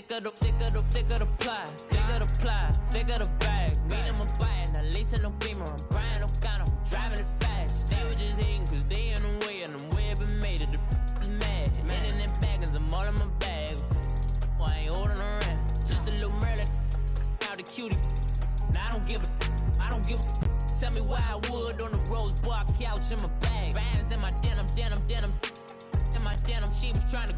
thick of the pie, thick of the bag. Meet him a bite, not leasing no beamer. I'm Brian O'Connor, I'm driving it fast. They were just hating cause they in the way, and the way I've been made it. The is mad. Man in them baggins, I'm all in my bag. Well, I ain't holding around. Just a little Merlin, out the cutie. Now I don't give a. Tell me why I would on the rose bar couch in my bag. Bands in my denim. In my denim, she was trying to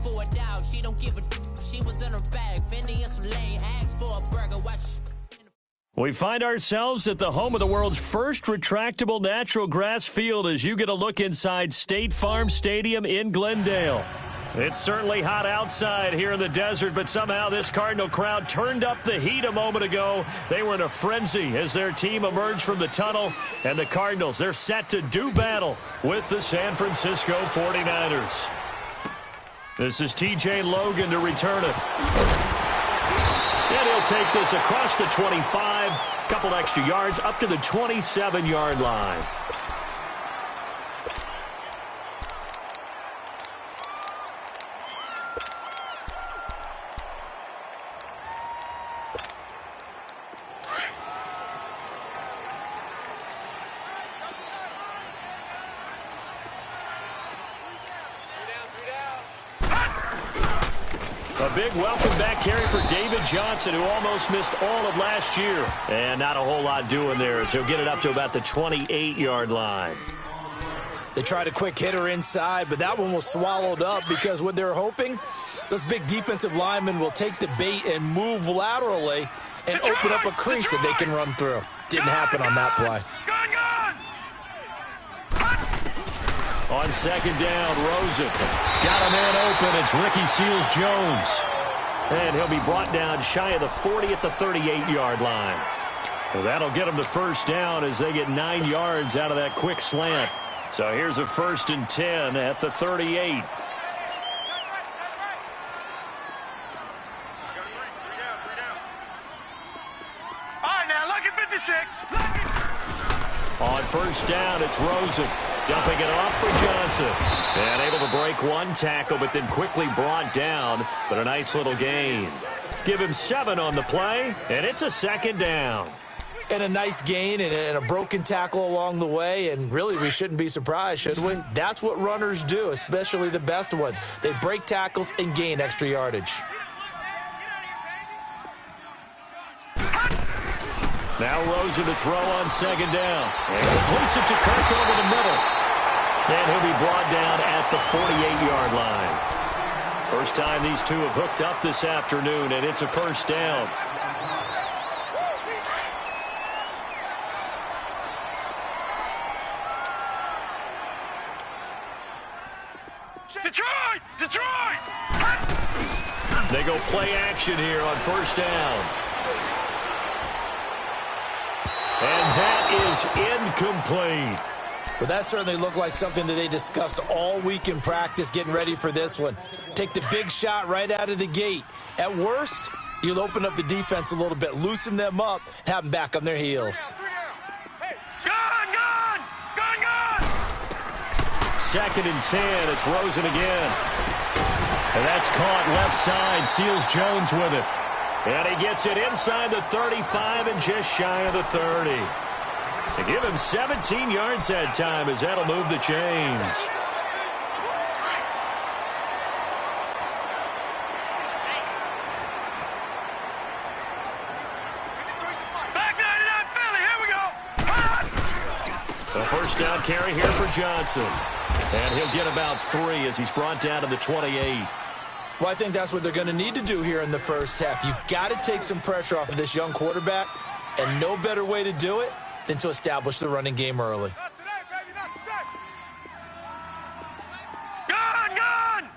for it out. She don't give a. She was in her bag. Fendi and some lane hags for a burger. Watch. We find ourselves at the home of the world's first retractable natural grass field as you get a look inside State Farm Stadium in Glendale. It's certainly hot outside here in the desert, but somehow this Cardinal crowd turned up the heat a moment ago. They were in a frenzy as their team emerged from the tunnel, and the Cardinals, they're set to do battle with the San Francisco 49ers. This is TJ Logan to return it. And he'll take this across the 25, couple extra yards up to the 27-yard line. A big welcome back carry for David Johnson, who almost missed all of last year. And not a whole lot doing there, as he'll get it up to about the 28-yard line. They tried a quick hitter inside, but that one was swallowed up because what they're hoping, those big defensive linemen will take the bait and move laterally and open up a crease that they can run through. Didn't happen on that play. On second down, Rosen got a man open. It's Ricky Seals-Jones. And he'll be brought down shy of the 40 at the 38-yard line. Well, that'll get them the first down as they get 9 yards out of that quick slant. So here's a 1st and 10 at the 38. All right, now, look at 56. On first down, it's Rosen. Dumping it off for Johnson. And able to break one tackle, but then quickly brought down. But a nice little gain. Give him 7 on the play, and it's a 2nd down. And a nice gain and a broken tackle along the way. And really, we shouldn't be surprised, should we? That's what runners do, especially the best ones. They break tackles and gain extra yardage. Now Rosen to throw on second down. And completes it to Kirk over the middle. And he'll be brought down at the 48-yard line. First time these two have hooked up this afternoon, and it's a first down. Detroit! Detroit! They go play action here on first down. And that is incomplete. Well, that certainly looked like something that they discussed all week in practice getting ready for this one. Take the big shot right out of the gate. At worst, you'll open up the defense a little bit, loosen them up, and have them back on their heels. Gone! 2nd and 10. It's Rosen again. And that's caught left side. Seals-Jones with it. And he gets it inside the 35 and just shy of the 30. They give him 17 yards that time as that'll move the chains. Back 99 Philly, here we go! The first down carry here for Johnson. And he'll get about 3 as he's brought down to the 28. Well, I think that's what they're going to need to do here in the first half. You've got to take some pressure off of this young quarterback, and no better way to do it than to establish the running game early. Not today, baby, not today. Gone!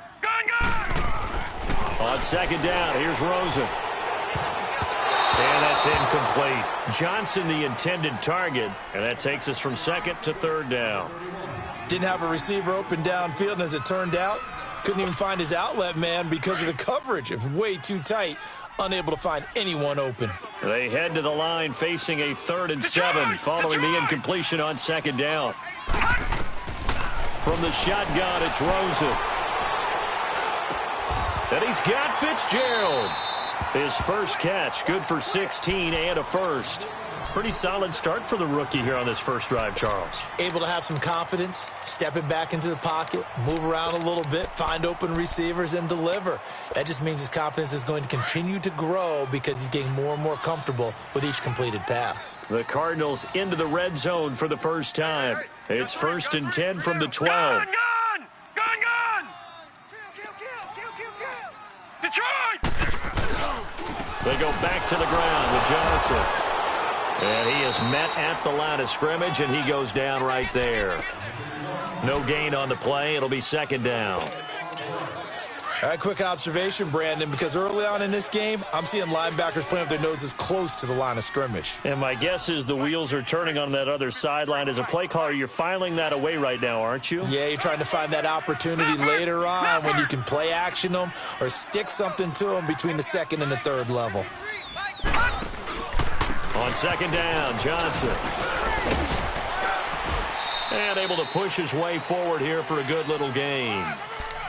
On second down, here's Rosen. And that's incomplete. Johnson the intended target, and that takes us from 2nd to 3rd down. Didn't have a receiver open downfield, and as it turned out, couldn't even find his outlet man because of the coverage. It's way too tight, unable to find anyone open. They head to the line facing a 3rd and 7 following the incompletion on second down. From the shotgun, it's Rosen. And he's got Fitzgerald. His first catch, good for 16 and a first. Pretty solid start for the rookie here on this first drive, Charles. Able to have some confidence, step it back into the pocket, move around a little bit, find open receivers, and deliver. That just means his confidence is going to continue to grow because he's getting more and more comfortable with each completed pass. The Cardinals into the red zone for the first time. It's 1st and 10 from the 12. Gun! Detroit! They go back to the ground with Johnson. And he is met at the line of scrimmage, and he goes down right there. No gain on the play. It'll be 2nd down. All right, quick observation, Brandon, because early on in this game, I'm seeing linebackers playing with their noses close to the line of scrimmage. And my guess is the wheels are turning on that other sideline. As a play caller, you're filing that away right now, aren't you? Yeah, you're trying to find that opportunity later on when you can play action them or stick something to them between the 2nd and the 3rd level. On 2nd down, Johnson. And able to push his way forward here for a good little gain.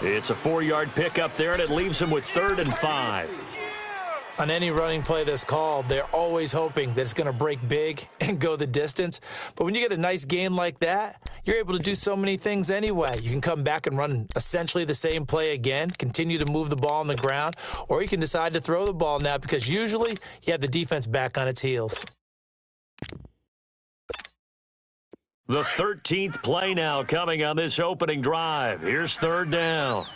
It's a 4-yard pickup there, and it leaves him with 3rd and 5. On any running play that's called, they're always hoping that it's going to break big and go the distance. But when you get a nice gain like that, you're able to do so many things anyway. You can come back and run essentially the same play again, continue to move the ball on the ground, or you can decide to throw the ball now because usually you have the defense back on its heels. The 13th play now coming on this opening drive. Here's 3rd down.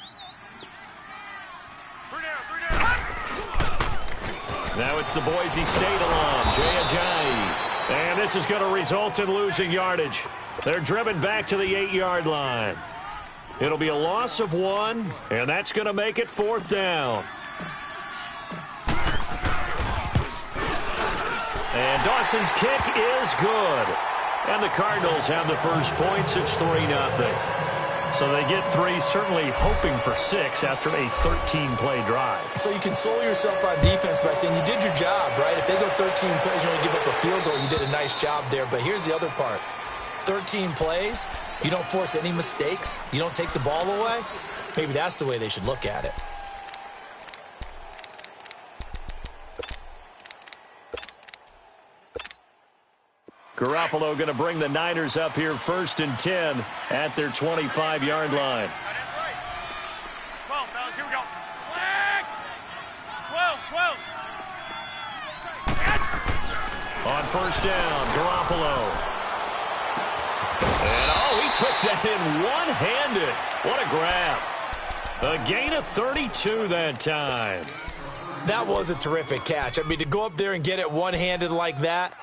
Now it's the Boise State alum, Jay Ajayi. And this is going to result in losing yardage. They're driven back to the 8-yard line. It'll be a loss of 1, and that's going to make it 4th down. And Dawson's kick is good. And the Cardinals have the first points. It's 3-0. So they get 3, certainly hoping for 6 after a 13-play drive. So you console yourself on defense by saying you did your job, right? If they go 13 plays, you only give up a field goal, you did a nice job there. But here's the other part. 13 plays, you don't force any mistakes, you don't take the ball away. Maybe that's the way they should look at it. Garoppolo going to bring the Niners up here 1st and 10 at their 25-yard line. 12, fellas, here we go. Flag! 12. On 1st down, Garoppolo. And, he took that in one-handed. What a grab. A gain of 32 that time. That was a terrific catch. I mean, to go up there and get it one-handed like that,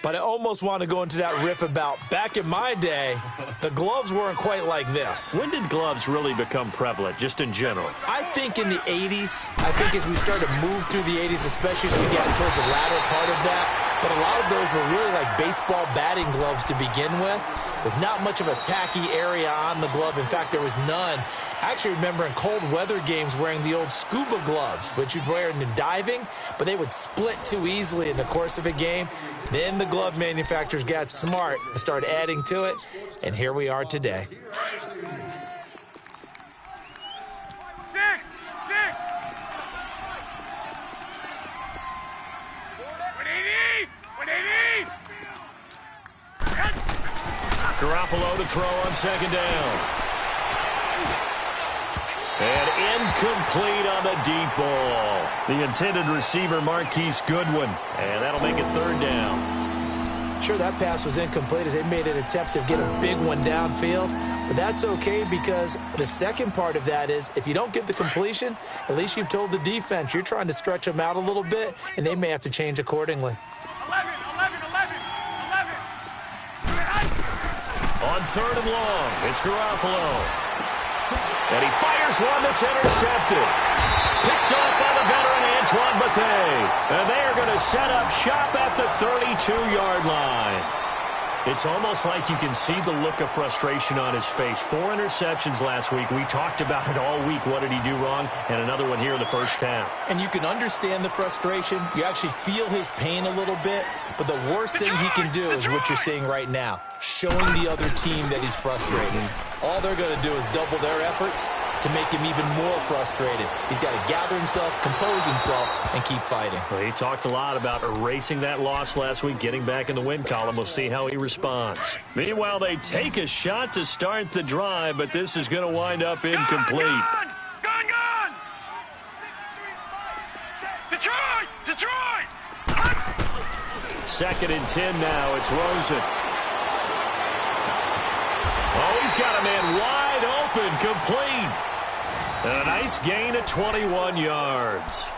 but I almost want to go into that riff about back in my day, the gloves weren't quite like this. When did gloves really become prevalent, just in general? I think in the 80s. I think as we started to move through the 80s, especially as we got towards the latter part of that. But a lot of those were really like baseball batting gloves to begin with not much of a tacky area on the glove. In fact, there was none. I actually remember in cold weather games wearing the old scuba gloves, which you'd wear in diving, but they would split too easily in the course of a game. Then the glove manufacturers got smart and started adding to it, and here we are today. 6. Garoppolo to throw on 2nd down. And incomplete on the deep ball. The intended receiver, Marquise Goodwin. And that'll make it 3rd down. Sure, that pass was incomplete as they made an attempt to get a big one downfield. But that's okay because the second part of that is if you don't get the completion, at least you've told the defense you're trying to stretch them out a little bit, and they may have to change accordingly. 11. On 3rd and long, it's Garoppolo. And he fires one that's intercepted. Picked off by the veteran Antoine Bethea. And they are going to set up shop at the 32-yard line. It's almost like you can see the look of frustration on his face. 4 interceptions last week. We talked about it all week. What did he do wrong? And another one here in the first half. And you can understand the frustration. You actually feel his pain a little bit. But the worst thing he can do is what you're seeing right now, showing the other team that he's frustrated. All they're going to do is double their efforts, to make him even more frustrated. He's got to gather himself, compose himself, and keep fighting. Well, he talked a lot about erasing that loss last week, getting back in the win column. We'll see how he responds. Meanwhile, they take a shot to start the drive, but this is going to wind up incomplete. Gone! Detroit! Detroit! 2nd and 10 now. It's Rosen. Oh, he's got a man wide open, complete. And a nice gain of 21 yards.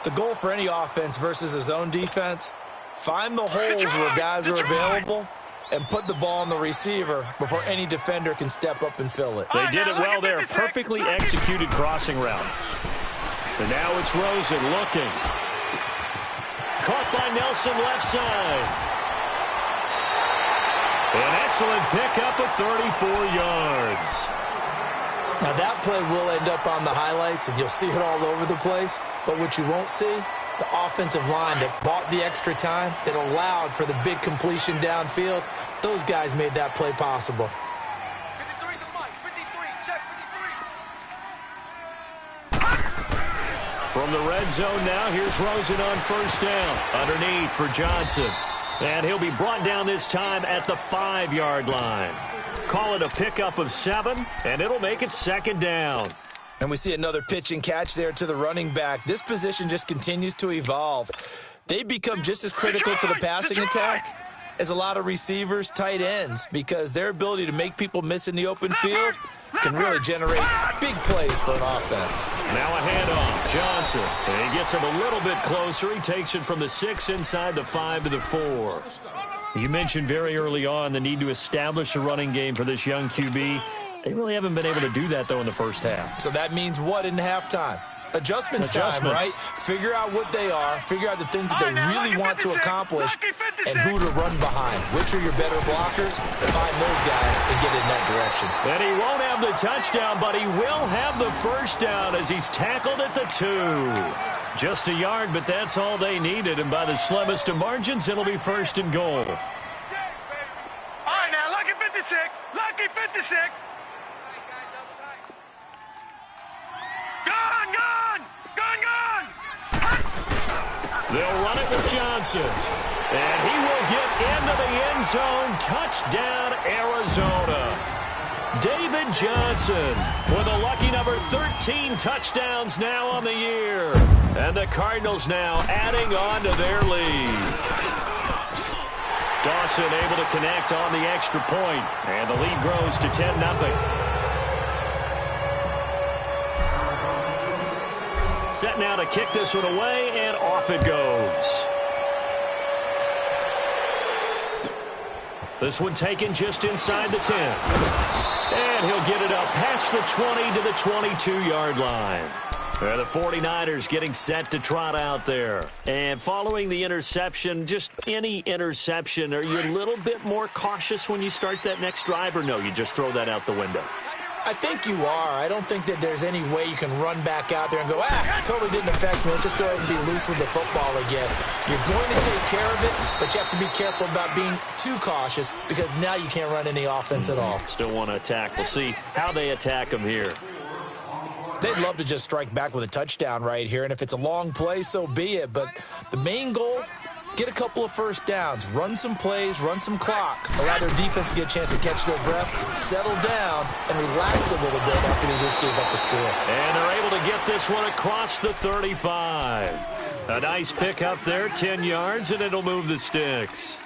The goal for any offense versus his own defense, find the holes where guys are available and put the ball on the receiver before any defender can step up and fill it. They did it well there. Perfectly executed crossing route. So now it's Rosen looking. Caught by Nelson left side. An excellent pickup of 34 yards. Now that play will end up on the highlights, and you'll see it all over the place. But what you won't see, the offensive line that bought the extra time, that allowed for the big completion downfield, those guys made that play possible. 53 to Mike. 53. Check 53. From the red zone now, here's Rosen on 1st down. Underneath for Johnson. And he'll be brought down this time at the 5-yard line. Call it a pickup of 7, and it'll make it 2nd down. And we see another pitch and catch there to the running back. This position just continues to evolve. They become just as critical to the passing attack as a lot of receivers, tight ends, because their ability to make people miss in the open field can really generate big plays for an offense. Now a handoff. Johnson. And he gets him a little bit closer. He takes it from the 6 inside the 5 to the 4. You mentioned very early on the need to establish a running game for this young QB. They really haven't been able to do that, though, in the first half. So that means what in halftime? Adjustments time, right? Figure out what they are, figure out the things that they really want to accomplish, and who to run behind. Which are your better blockers? Find those guys and get in that direction. And he won't have the touchdown, but he will have the 1st down as he's tackled at the 2. Just a yard, but that's all they needed, and by the slimmest of margins, it'll be 1st and goal. All right, now, lucky 56. Lucky 56. They'll run it with Johnson. And he will get into the end zone. Touchdown, Arizona. David Johnson with a lucky number 13 touchdowns now on the year. And the Cardinals now adding on to their lead. Dawson able to connect on the extra point. And the lead grows to 10-0. Set now to kick this one away, and off it goes. This one taken just inside the 10. And he'll get it up past the 20 to the 22-yard line. The 49ers getting set to trot out there. And following the interception, just any interception, are you a little bit more cautious when you start that next drive, or no, you just throw that out the window? I think you are. I don't think that there's any way you can run back out there and go, totally didn't affect me. Let's just go ahead and be loose with the football again. You're going to take care of it, but you have to be careful about being too cautious because now you can't run any offense at all. Still want to attack. We'll see how they attack them here. They'd love to just strike back with a touchdown right here, and if it's a long play, so be it. But the main goal, get a couple of 1st downs, run some plays, run some clock, allow their defense to get a chance to catch their breath, settle down, and relax a little bit after they just gave up the score. And they're able to get this one across the 35. A nice pick up there, 10 yards, and it'll move the sticks.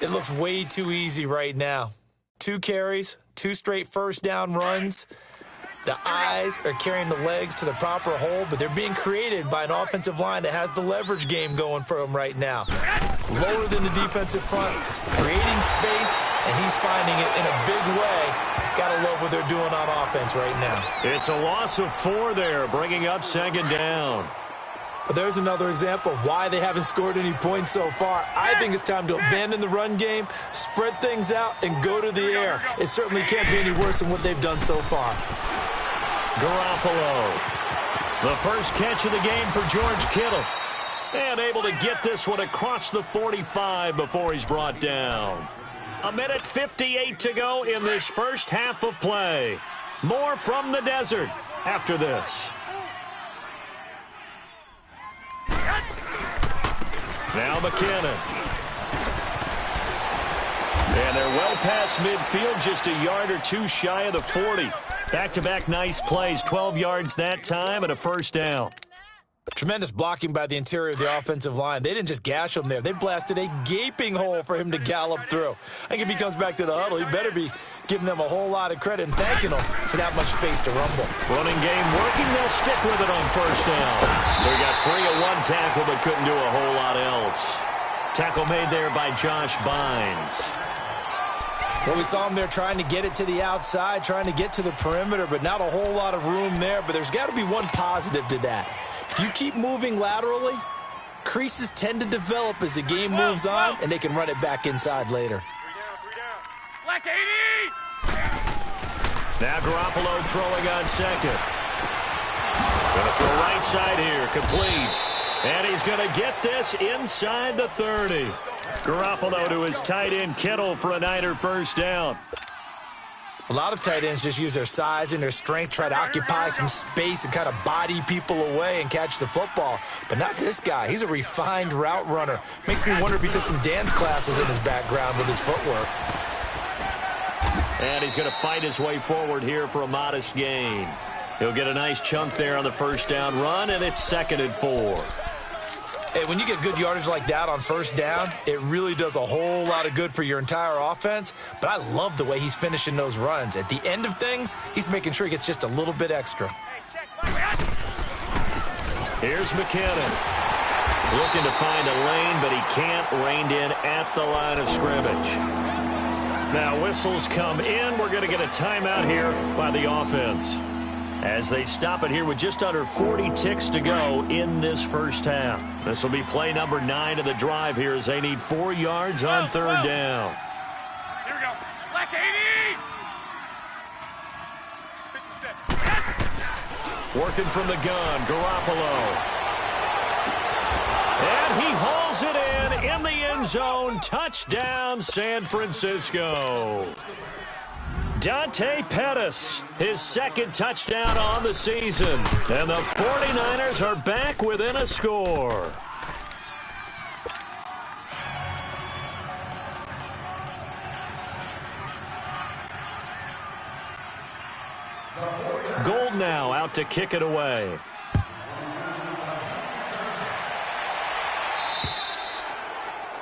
It looks way too easy right now. 2 carries, 2 straight 1st down runs. The eyes are carrying the legs to the proper hole, but they're being created by an offensive line that has the leverage game going for them right now. Lower than the defensive front, creating space, and he's finding it in a big way. Gotta love what they're doing on offense right now. It's a loss of 4 there, bringing up 2nd down. But there's another example of why they haven't scored any points so far. I think it's time to abandon the run game, spread things out, and go to the air. It certainly can't be any worse than what they've done so far. Garoppolo. The first catch of the game for George Kittle. And able to get this one across the 45 before he's brought down. 1:58 to go in this first half of play. More from the desert. after this. Now McKinnon. And they're well past midfield, just a yard or two shy of the 40. Back-to-back nice plays, 12 yards that time and a first down. Tremendous blocking by the interior of the offensive line. They didn't just gash him there. They blasted a gaping hole for him to gallop through. I think if he comes back to the huddle, he better be giving them a whole lot of credit and thanking them for that much space to rumble. Running game working. They'll stick with it on first down. So he got free of one tackle but couldn't do a whole lot else. Tackle made there by Josh Bynes. Well, we saw him there trying to get it to the outside, trying to get to the perimeter, but not a whole lot of room there. But there's got to be one positive to that. If you keep moving laterally, creases tend to develop as the game moves on, and they can run it back inside later. 3 down. Black 80! Now Garoppolo throwing on second. Going to throw right side here, complete. And he's going to get this inside the 30. Garoppolo to his tight end Kittle for a Niner first down. A lot of tight ends just use their size and their strength, try to occupy some space and kind of body people away and catch the football. But not this guy. He's a refined route runner. Makes me wonder if he took some dance classes in his background with his footwork. And he's going to fight his way forward here for a modest gain. He'll get a nice chunk there on the first down run, and it's 2nd and 4. Hey, when you get good yardage like that on first down, it really does a whole lot of good for your entire offense. But I love the way he's finishing those runs. At the end of things, he's making sure he gets just a little bit extra. Here's McKinnon. Looking to find a lane, but he can't. Reined in at the line of scrimmage. Now whistles come in. We're going to get a timeout here by the offense, as they stop it here with just under 40 ticks to go in this first half. This will be play number 9 of the drive here as they need 4 yards on third down. Here we go. Black 80! 57. Working from the gun, Garoppolo. And he hauls it in the end zone. Touchdown, San Francisco. Dante Pettis, his 2nd touchdown on the season. And the 49ers are back within a score. Gold now out to kick it away.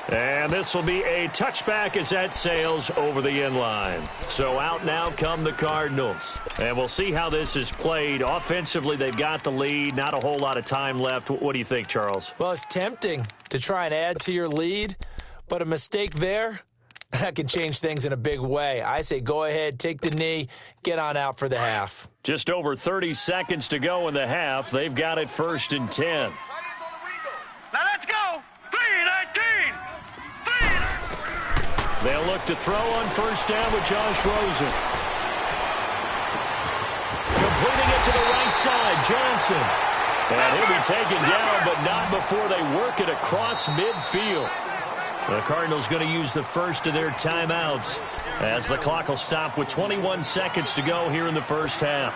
And this will be a touchback as that sails over the end line. So out now come the Cardinals. And we'll see how this is played. Offensively, they've got the lead. Not a whole lot of time left. What do you think, Charles? Well, it's tempting to try and add to your lead, but a mistake there, that can change things in a big way. I say go ahead, take the knee, get on out for the half. Just over 30 seconds to go in the half. They've got it 1st and 10. Now let's go! 3-19! They'll look to throw on first down with Josh Rosen. Completing it to the right side, Johnson. And he'll be taken down, but not before they work it across midfield. The Cardinals going to use the first of their timeouts as the clock will stop with 21 seconds to go here in the first half.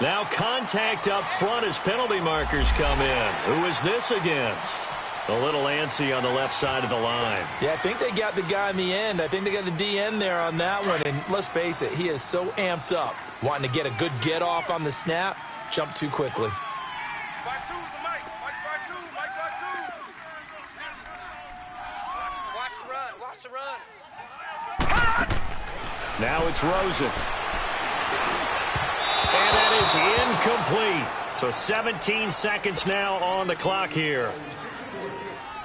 Now contact up front as penalty markers come in. Who is this against? A little antsy on the left side of the line. Yeah, I think they got the guy in the end. I think they got the DN there on that one. And let's face it, he is so amped up, wanting to get a good get off on the snap, jump too quickly. Watch the run. Now it's Rosen. And that is incomplete. So 17 seconds now on the clock here.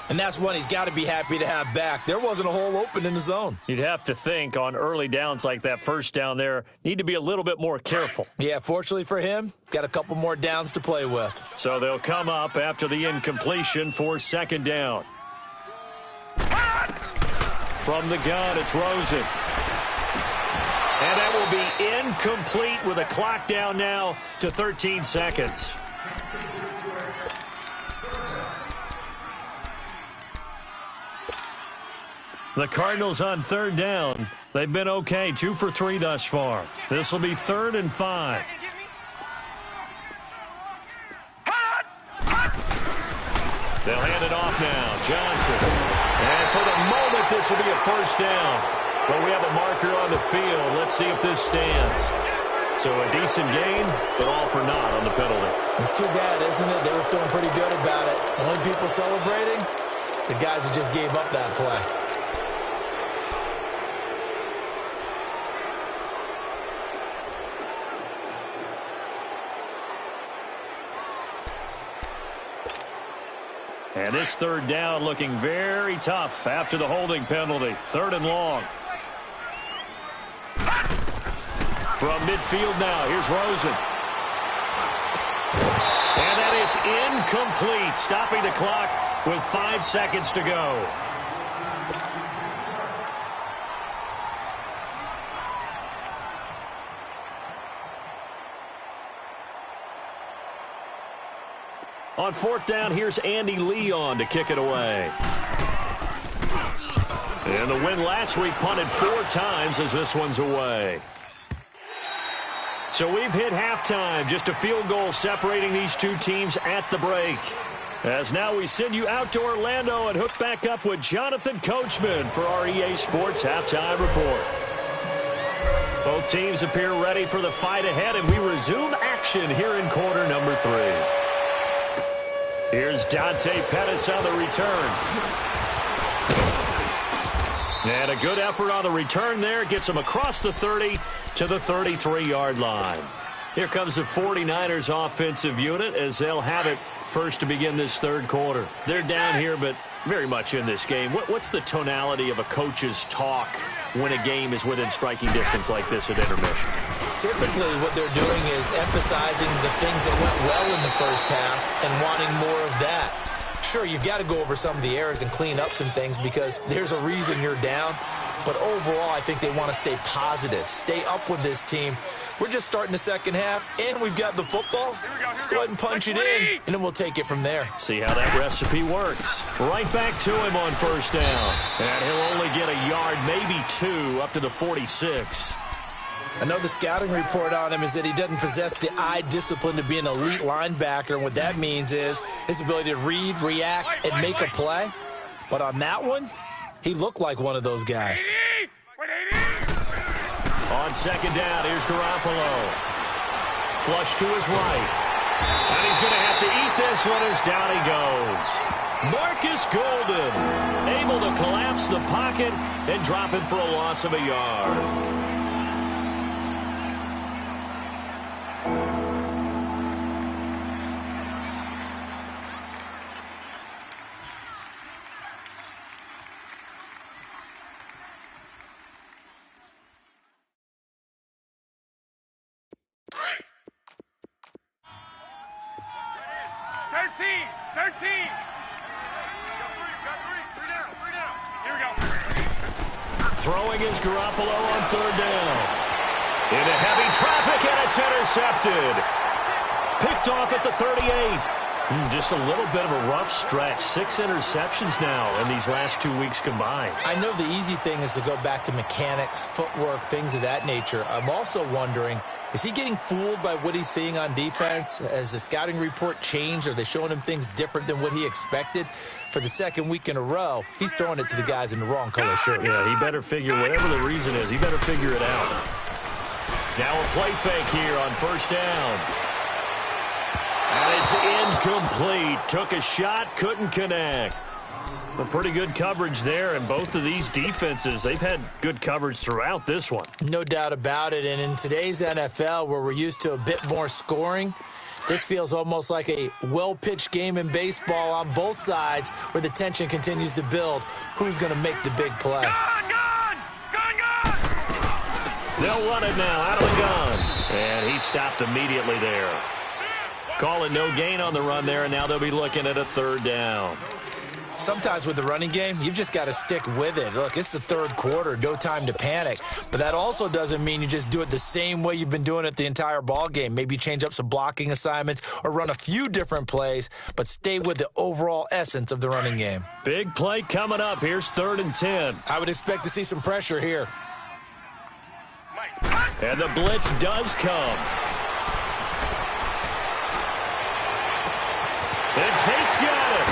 And that's one he's got to be happy to have back. There wasn't a hole open in the zone. You'd have to think on early downs like that first down there, need to be a little bit more careful. Yeah, fortunately for him, got a couple more downs to play with. So they'll come up after the incompletion for 2nd down. From the gun, it's Rosen. And that will be incomplete with a clock down now to 13 seconds. The Cardinals on third down. They've been okay, 2 for 3 thus far. This will be 3rd and 5. They'll hand it off now. Johnson. And for the moment, this will be a first down. But we have a marker on the field. Let's see if this stands. So a decent gain, but all for naught on the penalty. It's too bad, isn't it? They were feeling pretty good about it. Only people celebrating? The guys who just gave up that play. And this third down looking very tough after the holding penalty. 3rd and long. From midfield now, here's Rosen. And that is incomplete, stopping the clock with 5 seconds to go. On 4th down, here's Andy Leon to kick it away. And the win last week punted 4 times as this one's away. So we've hit halftime, just a field goal separating these two teams at the break. As now we send you out to Orlando and hook back up with Jonathan Coachman for our EA Sports Halftime Report. Both teams appear ready for the fight ahead, and we resume action here in quarter number 3. Here's Dante Pettis on the return. And a good effort on the return there. Gets him across the 30 to the 33-yard line. Here comes the 49ers offensive unit as they'll have it first to begin this third quarter. They're down here, but very much in this game. What's the tonality of a coach's talk when a game is within striking distance like this at intermission? Typically, what they're doing is emphasizing the things that went well in the first half and wanting more of that. Sure, you've got to go over some of the errors and clean up some things because there's a reason you're down. But overall, I think they want to stay positive, stay up with this team. We're just starting the second half, and we've got the football. Let's go ahead and punch it in, and then we'll take it from there. See how that recipe works. Right back to him on first down. And he'll only get a yard, maybe 2, up to the 46. I know the scouting report on him is that he doesn't possess the eye discipline to be an elite linebacker, and what that means is his ability to read, react, and make a play. But on that one, he looked like one of those guys. On second down, here's Garoppolo. Flush to his right. And he's going to have to eat this one as down he goes. Marcus Golden able to collapse the pocket and drop it for a loss of a yard. Throwing is Garoppolo on third down. Into heavy traffic, and it's intercepted. Picked off at the 38. Just a little bit of a rough stretch. 6 interceptions now in these last 2 weeks combined. I know the easy thing is to go back to mechanics, footwork, things of that nature. I'm also wondering, is he getting fooled by what he's seeing on defense? Has the scouting report changed? Are they showing him things different than what he expected? For the second week in a row, he's throwing it to the guys in the wrong color shirts. Yeah, he better figure, whatever the reason is, he better figure it out. Now a play fake here on first down. And it's incomplete. Took a shot, couldn't connect. A pretty good coverage there, and both of these defenses, they've had good coverage throughout this one. No doubt about it, and in today's NFL, where we're used to a bit more scoring, this feels almost like a well-pitched game in baseball on both sides where the tension continues to build. Who's going to make the big play? Gun! They'll run it now out of the gun. And he stopped immediately there. Calling no gain on the run there, and now they'll be looking at a third down. Sometimes with the running game, you've just got to stick with it. Look, it's the third quarter, no time to panic. But that also doesn't mean you just do it the same way you've been doing it the entire ball game. Maybe change up some blocking assignments or run a few different plays, but stay with the overall essence of the running game. Big play coming up. Here's 3rd and 10. I would expect to see some pressure here. And the blitz does come. And Tate's got it.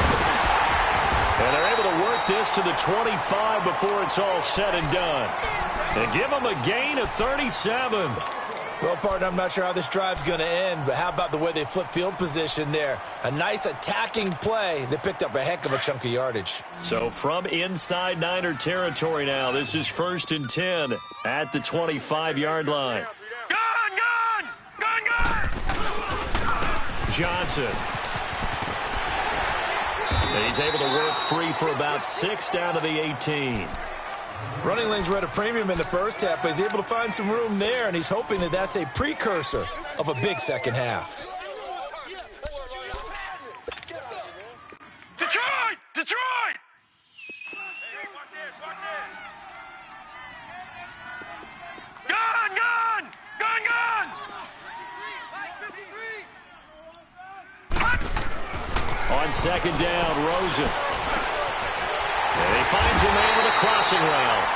And they're able to work this to the 25 before it's all said and done. And give them a gain of 37. Well, partner, I'm not sure how this drive's going to end, but how about the way they flip field position there? A nice attacking play. They picked up a heck of a chunk of yardage. So from inside Niner territory now, this is 1st and 10 at the 25-yard line. Gun! Johnson. He's able to work free for about 6 down to the 18. Running lanes were at a premium in the first half, but he's able to find some room there, and he's hoping that that's a precursor of a big second half. Detroit! Gun! On 2nd down, Rosen. And he finds a man with a crossing route.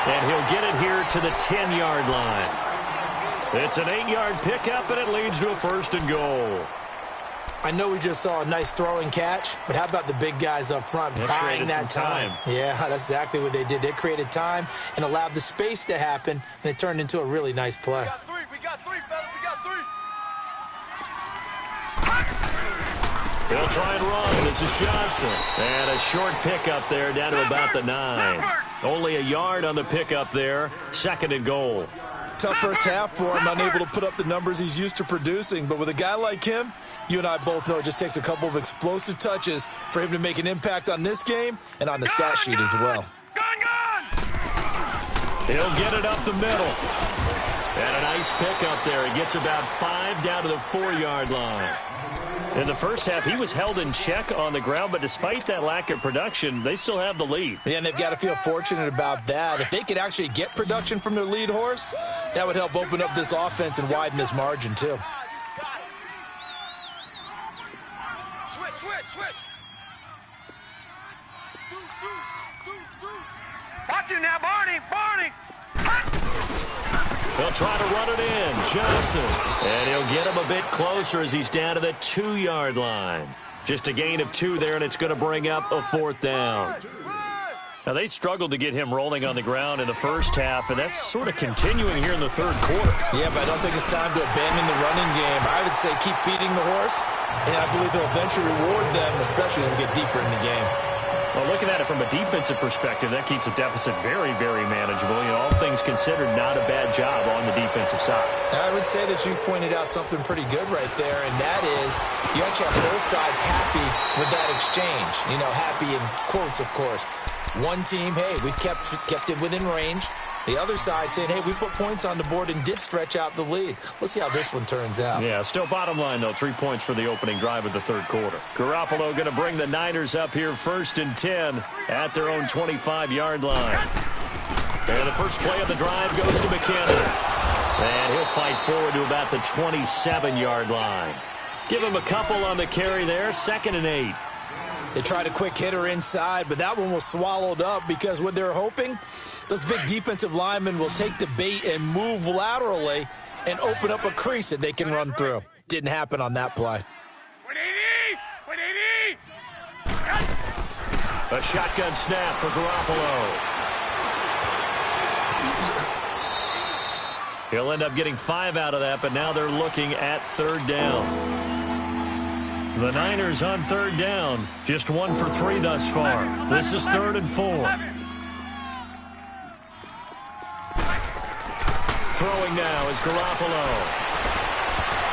And he'll get it here to the 10-yard line. It's an 8-yard pickup, and it leads to a 1st and goal. I know we just saw a nice throwing catch, but how about the big guys up front buying that time? Yeah, that's exactly what they did. They created time and allowed the space to happen, and it turned into a really nice play. We got three, fellas. We got 3. They'll try and run. This is Johnson. And a short pickup there down to about the 9. Only a yard on the pickup there. 2nd and goal. Tough first half for him, unable to put up the numbers he's used to producing. But with a guy like him, you and I both know it just takes a couple of explosive touches for him to make an impact on this game and on the stat sheet as well. He'll get it up the middle. And a nice pickup there. He gets about 5 down to the 4-yard line. In the first half, he was held in check on the ground, but despite that lack of production, they still have the lead. Yeah, and they've got to feel fortunate about that. If they could actually get production from their lead horse, that would help open up this offense and widen this margin, too. Switch. Watch it now, Barney. They'll try to run it in. Johnson. And he'll get him a bit closer as he's down to the 2-yard line. Just a gain of 2 there, and it's going to bring up a 4th down. Now, they struggled to get him rolling on the ground in the first half, and that's sort of continuing here in the 3rd quarter. Yeah, but I don't think it's time to abandon the running game. I would say keep feeding the horse, and I believe he'll eventually reward them, especially as we get deeper in the game. Well, looking at it from a defensive perspective, that keeps the deficit very, very manageable. You know, all things considered, not a bad job on the defensive side. I would say that you've pointed out something pretty good right there, and that is you actually have both sides happy with that exchange. You know, happy in quotes, of course. One team, hey, we've kept it within range. The other side saying, hey, we put points on the board and did stretch out the lead. Let's see how this one turns out. Yeah, still bottom line, though, 3 points for the opening drive of the 3rd quarter. Garoppolo going to bring the Niners up here 1st and 10 at their own 25-yard line. And the first play of the drive goes to McKinnon. And he'll fight forward to about the 27-yard line. Give him a couple on the carry there, 2nd and 8. They tried a quick hitter inside, but that one was swallowed up because what they're hoping, those big defensive linemen will take the bait and move laterally and open up a crease that they can run through. Didn't happen on that play. 180! A shotgun snap for Garoppolo. He'll end up getting 5 out of that, but now they're looking at 3rd down. The Niners on 3rd down. Just 1 for 3 thus far. This is 3rd and 4. Throwing now is Garoppolo.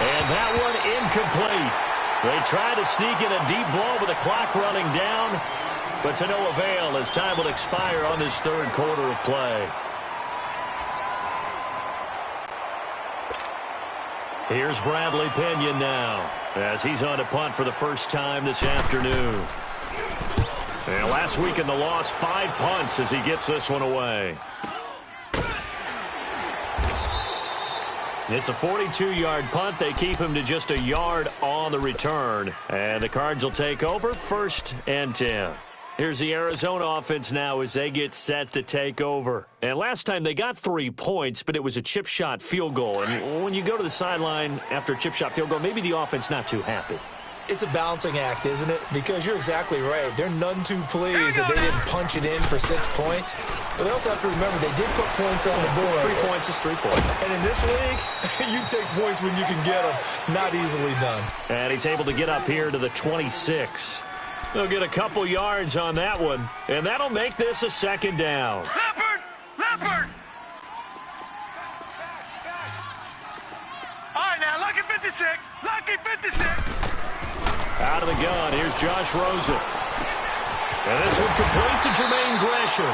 And that one incomplete. They try to sneak in a deep ball with the clock running down, but to no avail as time will expire on this 3rd quarter of play. Here's Bradley Pinion now as he's on to punt for the first time this afternoon. And last week in the loss, 5 punts as he gets this one away. It's a 42-yard punt. They keep him to just a yard on the return. And the Cards will take over 1st and 10. Here's the Arizona offense now as they get set to take over. And last time they got 3 points, but it was a chip shot field goal. And when you go to the sideline after a chip shot field goal, maybe the offense not too happy. It's a balancing act, isn't it? Because you're exactly right. They're none too pleased that they didn't punch it in for 6 points. But they also have to remember they did put points on the board. 3 points is 3 points. And in this league, you take points when you can get them. Not easily done. And he's able to get up here to the 26. They'll get a couple yards on that one. And that'll make this a 2nd down. Leopard! Leopard! All right, now, lucky 56. Lucky 56. Out of the gun, here's Josh Rosen. And this one complete to Jermaine Gresham.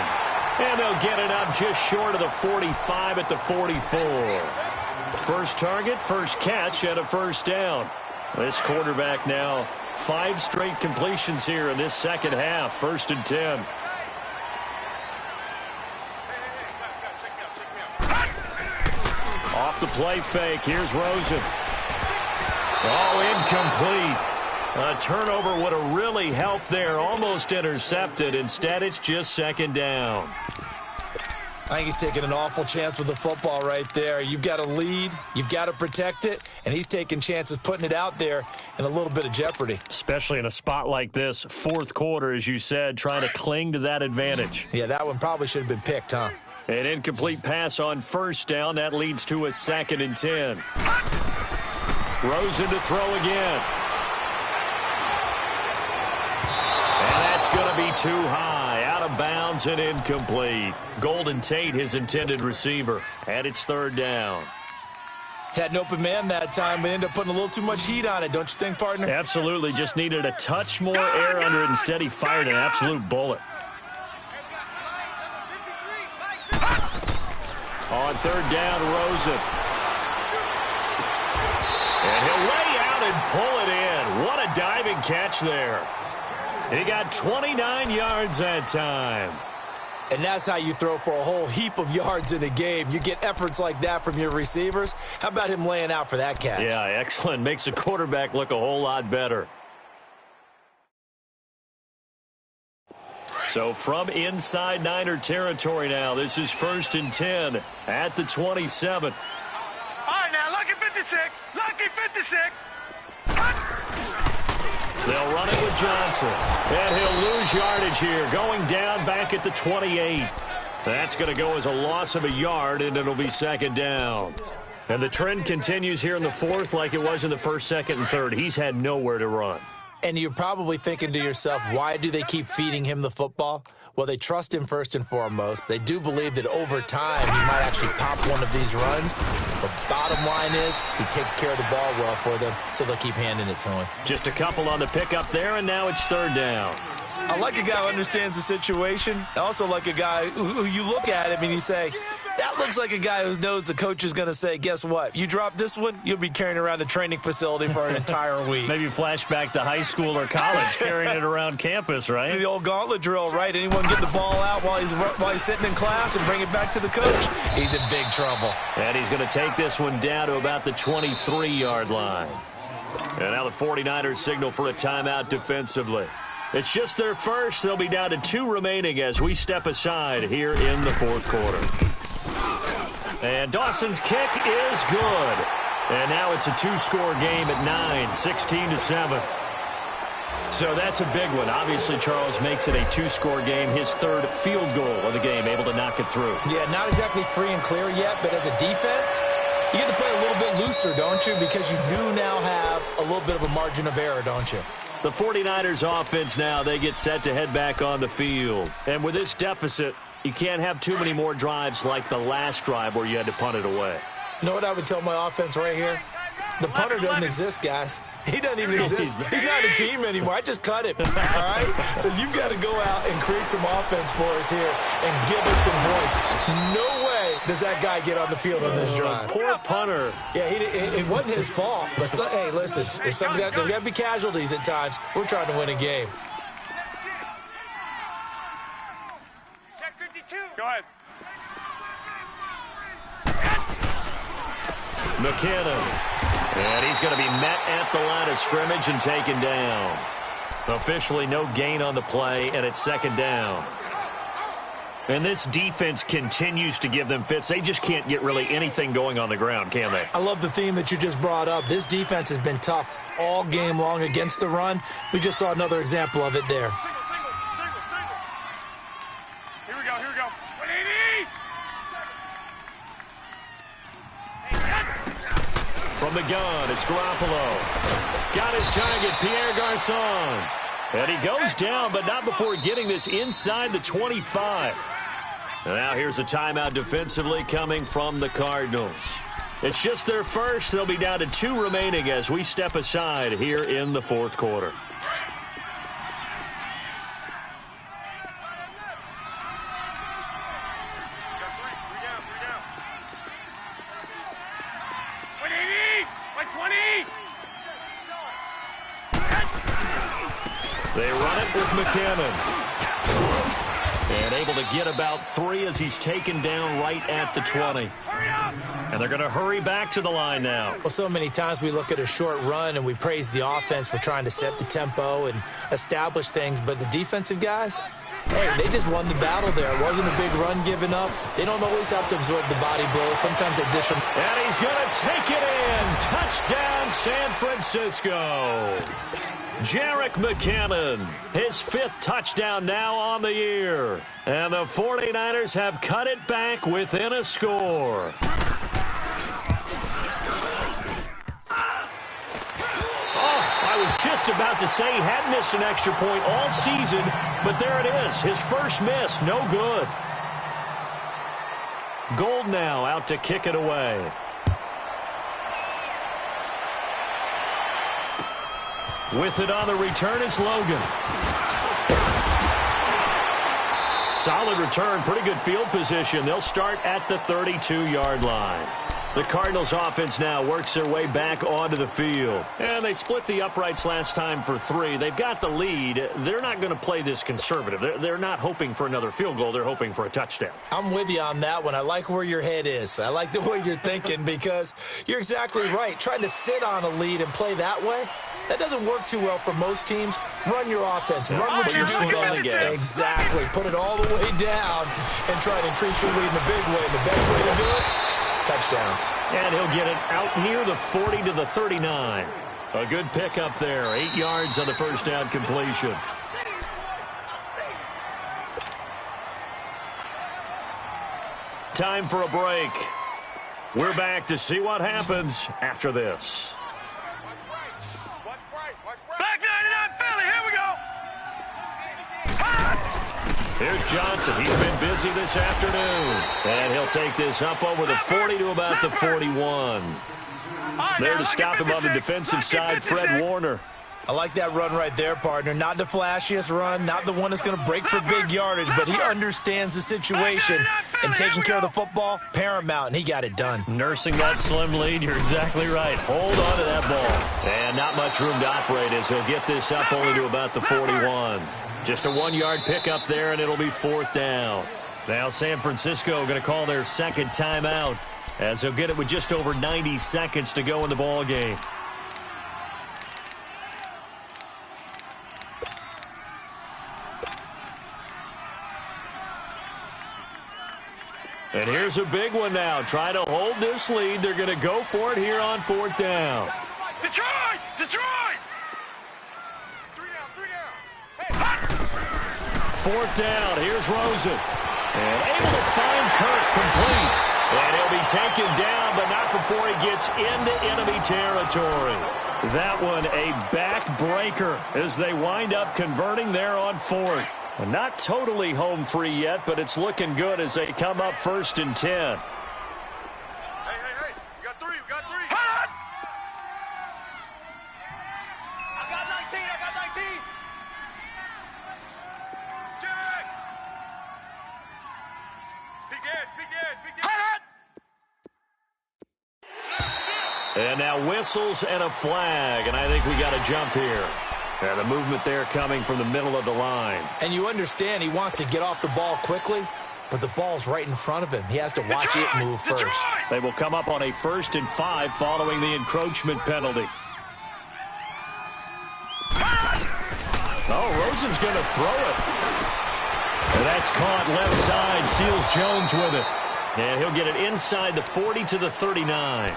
And they'll get it up just short of the 45 at the 44. First target, first catch, and a 1st down. This quarterback now 5 straight completions here in this 2nd half. 1st and 10. Off the play fake, here's Rosen. Oh, incomplete. A turnover would have really helped there. Almost intercepted. Instead, it's just 2nd down. I think he's taking an awful chance with the football right there. You've got to lead. You've got to protect it. And he's taking chances putting it out there in a little bit of jeopardy. Especially in a spot like this, 4th quarter, as you said, trying to cling to that advantage. Yeah, that one probably should have been picked, huh? An incomplete pass on 1st down. That leads to a 2nd and 10. Rosen to throw again. And that's going to be too high. Out of bounds and incomplete. Golden Tate, his intended receiver. And it's 3rd down. Had an open man that time, but ended up putting a little too much heat on it, don't you think, partner? Absolutely. Just needed a touch more air under it. Instead, he fired an absolute bullet. On 3rd down, Rosen. And he'll lay out and pull it in. What a diving catch there. He got 29 yards that time. And that's how you throw for a whole heap of yards in a game. You get efforts like that from your receivers. How about him laying out for that catch? Yeah, excellent. Makes the quarterback look a whole lot better. So from inside Niner territory now, this is 1st and 10 at the 27. All right, now, lucky 56. Lucky 56. They'll run it with Johnson. And he'll lose yardage here. Going down back at the 28. That's going to go as a loss of a yard, and it'll be 2nd down. And the trend continues here in the 4th like it was in the 1st, 2nd, and 3rd. He's had nowhere to run. And you're probably thinking to yourself, why do they keep feeding him the football? Well, they trust him first and foremost. They do believe that over time he might actually pop one of these runs. But bottom line is he takes care of the ball well for them, so they'll keep handing it to him. Just a couple on the pickup there, and now it's 3rd down. I like a guy who understands the situation. I also like a guy who you look at him and you say, that looks like a guy who knows the coach is going to say, guess what? You drop this one, you'll be carrying around the training facility for an entire week. Maybe flashback to high school or college, carrying it around campus, right? The old gauntlet drill, right? Anyone get the ball out while he's sitting in class and bring it back to the coach? He's in big trouble. And he's going to take this one down to about the 23-yard line. And now the 49ers signal for a timeout defensively. It's just their first. They'll be down to 2 remaining as we step aside here in the 4th quarter. And Dawson's kick is good. And now it's a 2-score game at 9, 16-7. So that's a big one. Obviously, Charles makes it a 2-score game, his 3rd field goal of the game, able to knock it through. Yeah, not exactly free and clear yet, but as a defense, you get to play a little bit looser, don't you? Because you do now have a little bit of a margin of error, don't you? The 49ers offense now, they get set to head back on the field. And with this deficit, you can't have too many more drives like the last drive where you had to punt it away. You know what I would tell my offense right here? The punter doesn't exist, guys. He doesn't even exist. He's not a team anymore. I just cut him, all right? So you've got to go out and create some offense for us here and give us some points. No way does that guy get on the field on this drive. Poor punter. Yeah, it wasn't his fault. But, hey, listen, there's got to be casualties at times. We're trying to win a game. Go ahead. McKinnon. And he's going to be met at the line of scrimmage and taken down. Officially no gain on the play, and it's second down. And this defense continues to give them fits. They just can't get really anything going on the ground, can they? I love the theme that you just brought up. This defense has been tough all game long against the run. We just saw another example of it there. Single. Here we go. 180! From the gun, it's Garoppolo. Got his target, Pierre Garçon. And he goes down, but not before getting this inside the 25. Now here's a timeout defensively coming from the Cardinals. It's just their first. They'll be down to 2 remaining as we step aside here in the fourth quarter. They run it with McKinnon. And able to get about 3 as he's taken down right at the 20. And they're going to hurry back to the line now. Well, so many times we look at a short run and we praise the offense for trying to set the tempo and establish things. But the defensive guys, hey, they just won the battle there. It wasn't a big run given up. They don't always have to absorb the body blows. Sometimes they dish them. And he's going to take it in. Touchdown, San Francisco. Jerick McKinnon, his 5th touchdown now on the year. And the 49ers have cut it back within a score. I was just about to say he had missed an extra point all season, but there it is. His first miss, no good. Gold now out to kick it away. With it on the return, it's Logan. Solid return, pretty good field position. They'll start at the 32-yard line. The Cardinals offense now works their way back onto the field. And they split the uprights last time for 3. They've got the lead. They're not going to play this conservative. They're not hoping for another field goal. They're hoping for a touchdown. I'm with you on that one. I like where your head is. I like the way you're thinking because you're exactly right. Trying to sit on a lead and play that way, that doesn't work too well for most teams. Run your offense. Run what you do best. Exactly. Put it all the way down and try to increase your lead in a big way. And the best way to do it, touchdowns. And he'll get it out near the 40 to the 39. A good pickup there. 8 yards on the first down completion. Time for a break. We're back to see what happens after this. Back 99 Philly, here we go. Here's Johnson. He's been busy this afternoon. And he'll take this up over the 40 to about the 41. There to stop him on the defensive side, Fred Warner. I like that run right there, partner. Not the flashiest run, not the one that's going to break for big yardage, but he understands the situation, and taking care of the football, paramount, and he got it done. Nursing that slim lead, you're exactly right. Hold on to that ball. And not much room to operate as he'll get this up only to about the 41. Just a 1-yard pickup there, and it'll be 4th down. Now San Francisco going to call their second timeout as they'll get it with just over 90 seconds to go in the ball game. And here's a big one now. Trying to hold this lead. They're going to go for it here on 4th down. Detroit! Detroit! 4th down. Here's Rosen. And able to find Kirk complete. And he'll be taken down, but not before he gets into enemy territory. That one a backbreaker as they wind up converting there on 4th. Not totally home free yet, but it's looking good as they come up 1st and 10. Hey, you got 3, Hot! I got 19. Check! Be good. Hot! And now whistles and a flag, and I think we got a jump here. And the movement there coming from the middle of the line. And you understand he wants to get off the ball quickly. but the ball's right in front of him. He has to watch it move first. They will come up on a 1st and 5 following the encroachment penalty. Oh, Rosen's going to throw it. And that's caught left side. Seals Jones with it. And he'll get it inside the 40 to the 39.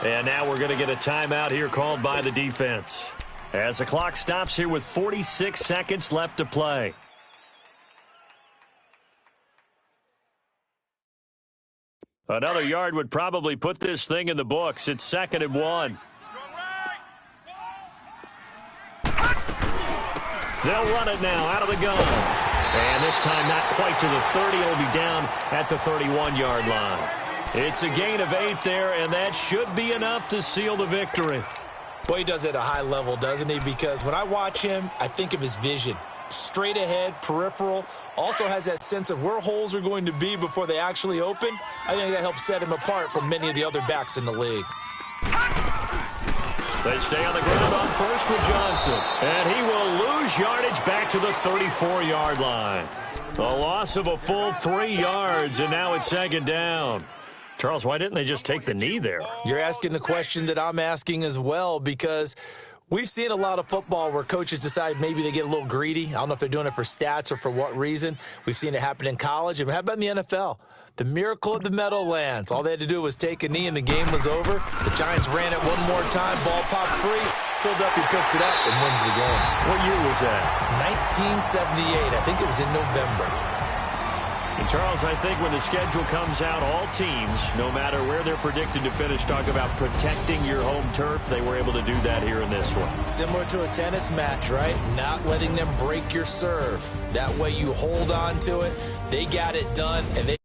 And now we're going to get a timeout here called by the defense, as the clock stops here with 46 seconds left to play. Another yard would probably put this thing in the books. It's 2nd and 1. They'll run it now out of the gun. And this time not quite to the 30. It'll be down at the 31-yard line. It's a gain of 8 there, and that should be enough to seal the victory. Boy, he does it at a high level, doesn't he? Because when I watch him, I think of his vision. Straight ahead, peripheral, also has that sense of where holes are going to be before they actually open. I think that helps set him apart from many of the other backs in the league. They stay on the ground on first with Johnson, and he will lose yardage back to the 34-yard line. A loss of a full 3 yards, and now it's 2nd down. Charles, why didn't they just take the knee there? You're asking the question that I'm asking as well, because we've seen a lot of football where coaches decide maybe they get a little greedy. I don't know if they're doing it for stats or for what reason. We've seen it happen in college. And how about in the NFL? The miracle of the Meadowlands. All they had to do was take a knee and the game was over. The Giants ran it one more time. Ball popped free. Philadelphia picks it up and wins the game. What year was that? 1978. I think it was in November. And Charles, I think when the schedule comes out, all teams, no matter where they're predicted to finish, talk about protecting your home turf. They were able to do that here in this one. Similar to a tennis match, right? Not letting them break your serve. That way you hold on to it. They got it done, and they